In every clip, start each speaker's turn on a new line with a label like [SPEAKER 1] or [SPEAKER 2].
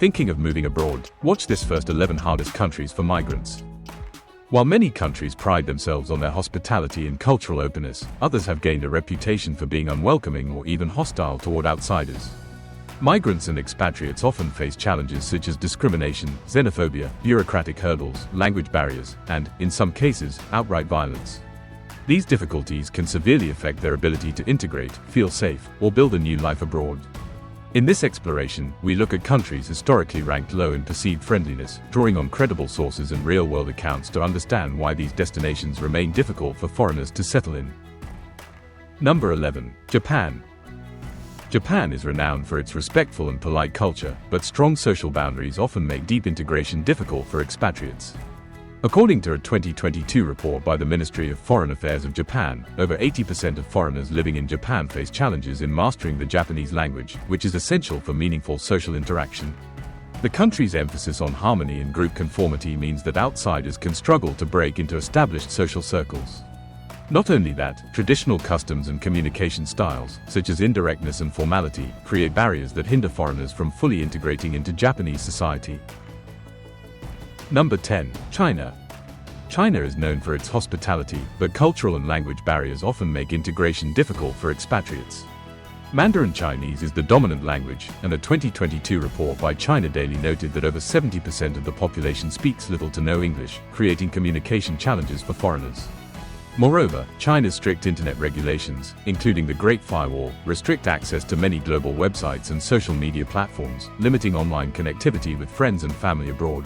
[SPEAKER 1] Thinking of moving abroad? Watch this first 11 hardest countries for migrants. While many countries pride themselves on their hospitality and cultural openness, others have gained a reputation for being unwelcoming or even hostile toward outsiders. Migrants and expatriates often face challenges such as discrimination, xenophobia, bureaucratic hurdles, language barriers, and, in some cases, outright violence. These difficulties can severely affect their ability to integrate, feel safe, or build a new life abroad. In this exploration, we look at countries historically ranked low in perceived friendliness, drawing on credible sources and real-world accounts to understand why these destinations remain difficult for foreigners to settle in. Number 11. Japan. Japan is renowned for its respectful and polite culture, but strong social boundaries often make deep integration difficult for expatriates. According to a 2022 report by the Ministry of Foreign Affairs of Japan, over 80% of foreigners living in Japan face challenges in mastering the Japanese language, which is essential for meaningful social interaction. The country's emphasis on harmony and group conformity means that outsiders can struggle to break into established social circles. Not only that, traditional customs and communication styles, such as indirectness and formality, create barriers that hinder foreigners from fully integrating into Japanese society. Number 10. China. China is known for its hospitality, but cultural and language barriers often make integration difficult for expatriates. Mandarin Chinese is the dominant language, and a 2022 report by China Daily noted that over 70% of the population speaks little to no English, creating communication challenges for foreigners. Moreover, China's strict internet regulations, including the Great Firewall, restrict access to many global websites and social media platforms, limiting online connectivity with friends and family abroad.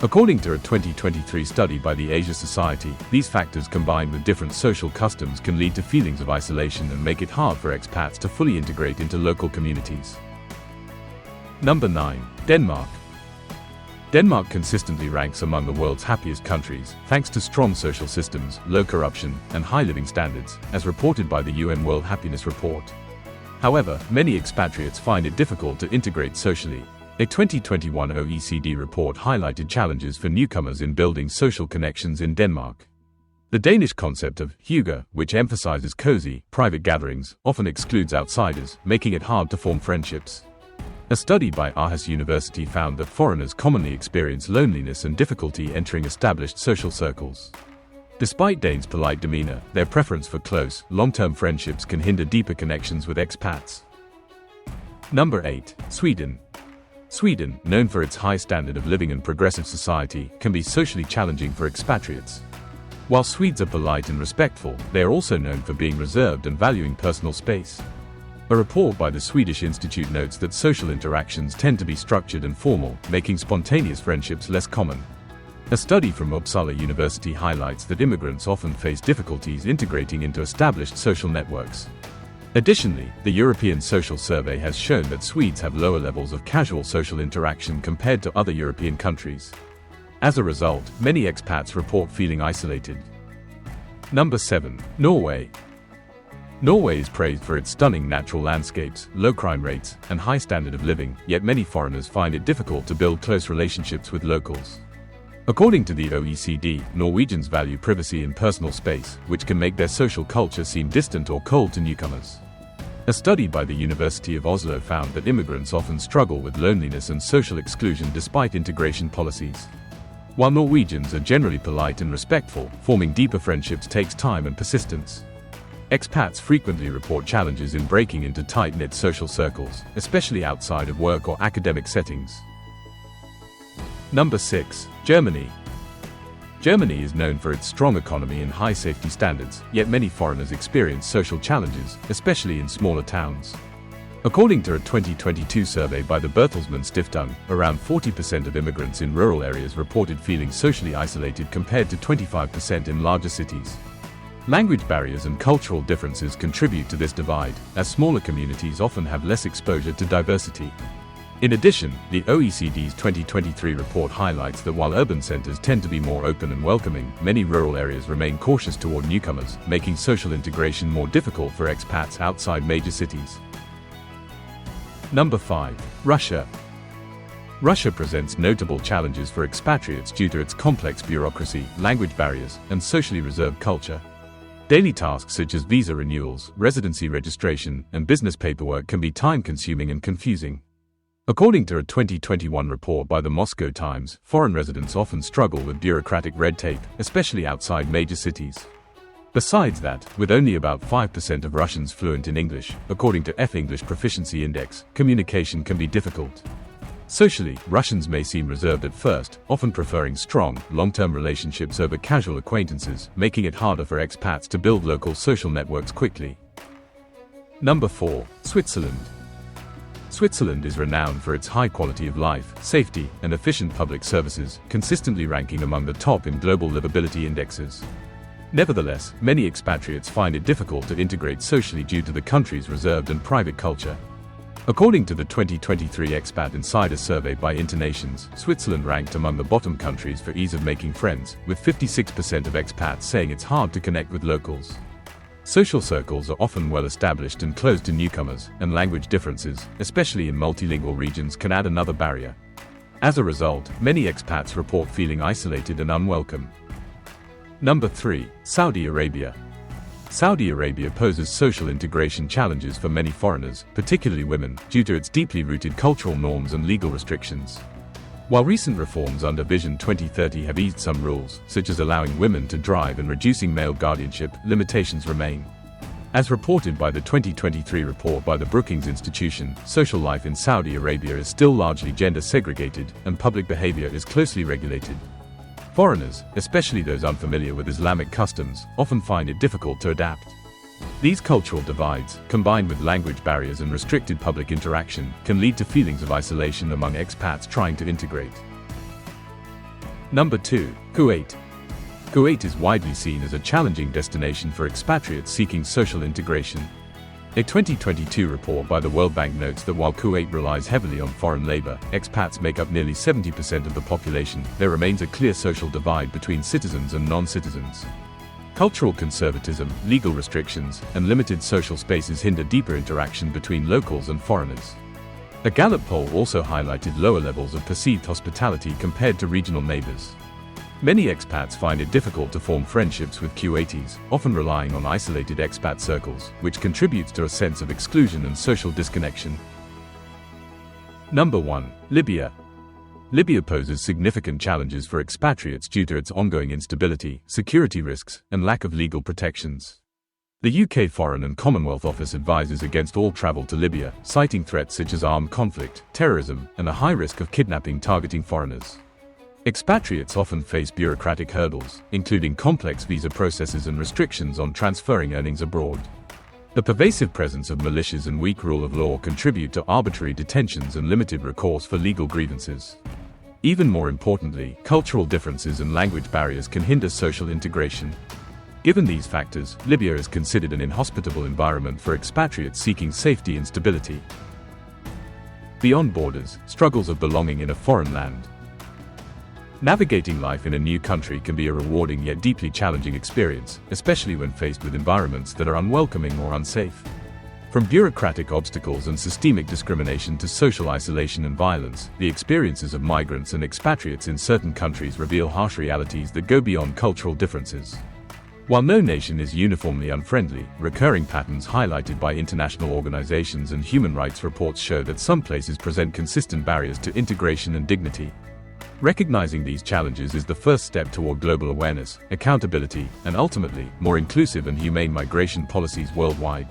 [SPEAKER 1] According to a 2023 study by the Asia Society, these factors combined with different social customs can lead to feelings of isolation and make it hard for expats to fully integrate into local communities. Number 9. Denmark. Denmark consistently ranks among the world's happiest countries, thanks to strong social systems, low corruption, and high living standards, as reported by the UN World Happiness Report. However, many expatriates find it difficult to integrate socially. A 2021 OECD report highlighted challenges for newcomers in building social connections in Denmark. The Danish concept of hygge, which emphasizes cozy, private gatherings, often excludes outsiders, making it hard to form friendships. A study by Aarhus University found that foreigners commonly experience loneliness and difficulty entering established social circles. Despite Danes' polite demeanor, their preference for close, long-term friendships can hinder deeper connections with expats. Number 8. Sweden. Sweden, known for its high standard of living and progressive society, can be socially challenging for expatriates. While Swedes are polite and respectful, they are also known for being reserved and valuing personal space. A report by the Swedish Institute notes that social interactions tend to be structured and formal, making spontaneous friendships less common. A study from Uppsala University highlights that immigrants often face difficulties integrating into established social networks. Additionally, the European Social Survey has shown that Swedes have lower levels of casual social interaction compared to other European countries. As a result, many expats report feeling isolated. Number 7. Norway. Norway is praised for its stunning natural landscapes, low crime rates, and high standard of living, yet many foreigners find it difficult to build close relationships with locals. According to the OECD, Norwegians value privacy and personal space, which can make their social culture seem distant or cold to newcomers. A study by the University of Oslo found that immigrants often struggle with loneliness and social exclusion despite integration policies. While Norwegians are generally polite and respectful, forming deeper friendships takes time and persistence. Expats frequently report challenges in breaking into tight-knit social circles, especially outside of work or academic settings. Number 6. Germany. Germany is known for its strong economy and high safety standards, yet many foreigners experience social challenges, especially in smaller towns. According to a 2022 survey by the Bertelsmann Stiftung, around 40% of immigrants in rural areas reported feeling socially isolated compared to 25% in larger cities. Language barriers and cultural differences contribute to this divide, as smaller communities often have less exposure to diversity. In addition, the OECD's 2023 report highlights that while urban centers tend to be more open and welcoming, many rural areas remain cautious toward newcomers, making social integration more difficult for expats outside major cities. Number 5. Russia. Russia presents notable challenges for expatriates due to its complex bureaucracy, language barriers, and socially reserved culture. Daily tasks such as visa renewals, residency registration, and business paperwork can be time-consuming and confusing. According to a 2021 report by the Moscow Times, foreign residents often struggle with bureaucratic red tape, especially outside major cities. Besides that, with only about 5% of Russians fluent in English, according to English Proficiency Index, communication can be difficult. Socially, Russians may seem reserved at first, often preferring strong, long-term relationships over casual acquaintances, making it harder for expats to build local social networks quickly. Number 4. Switzerland. Switzerland is renowned for its high quality of life, safety, and efficient public services, consistently ranking among the top in global livability indexes. Nevertheless, many expatriates find it difficult to integrate socially due to the country's reserved and private culture. According to the 2023 Expat Insider Survey by Internations, Switzerland ranked among the bottom countries for ease of making friends, with 56% of expats saying it's hard to connect with locals. Social circles are often well established and closed to newcomers, and language differences, especially in multilingual regions, can add another barrier. As a result, many expats report feeling isolated and unwelcome. Number 3. Saudi Arabia. Saudi Arabia poses social integration challenges for many foreigners, particularly women, due to its deeply rooted cultural norms and legal restrictions. While recent reforms under Vision 2030 have eased some rules, such as allowing women to drive and reducing male guardianship, limitations remain. As reported by the 2023 report by the Brookings Institution, social life in Saudi Arabia is still largely gender segregated, and public behavior is closely regulated. Foreigners, especially those unfamiliar with Islamic customs, often find it difficult to adapt. These cultural divides, combined with language barriers and restricted public interaction, can lead to feelings of isolation among expats trying to integrate. Number 2. Kuwait. Kuwait is widely seen as a challenging destination for expatriates seeking social integration. A 2022 report by the World Bank notes that while Kuwait relies heavily on foreign labor, expats make up nearly 70% of the population, there remains a clear social divide between citizens and non-citizens. Cultural conservatism, legal restrictions, and limited social spaces hinder deeper interaction between locals and foreigners. A Gallup poll also highlighted lower levels of perceived hospitality compared to regional neighbors. Many expats find it difficult to form friendships with Kuwaitis, often relying on isolated expat circles, which contributes to a sense of exclusion and social disconnection. Number 1. Libya. Libya poses significant challenges for expatriates due to its ongoing instability, security risks, and lack of legal protections. The UK Foreign and Commonwealth Office advises against all travel to Libya, citing threats such as armed conflict, terrorism, and a high risk of kidnapping targeting foreigners. Expatriates often face bureaucratic hurdles, including complex visa processes and restrictions on transferring earnings abroad. The pervasive presence of militias and weak rule of law contribute to arbitrary detentions and limited recourse for legal grievances. Even more importantly, cultural differences and language barriers can hinder social integration. Given these factors, Libya is considered an inhospitable environment for expatriates seeking safety and stability. Beyond borders, struggles of belonging in a foreign land. Navigating life in a new country can be a rewarding yet deeply challenging experience, especially when faced with environments that are unwelcoming or unsafe. From bureaucratic obstacles and systemic discrimination to social isolation and violence, the experiences of migrants and expatriates in certain countries reveal harsh realities that go beyond cultural differences. While no nation is uniformly unfriendly, recurring patterns highlighted by international organizations and human rights reports show that some places present consistent barriers to integration and dignity. Recognizing these challenges is the first step toward global awareness, accountability, and ultimately, more inclusive and humane migration policies worldwide.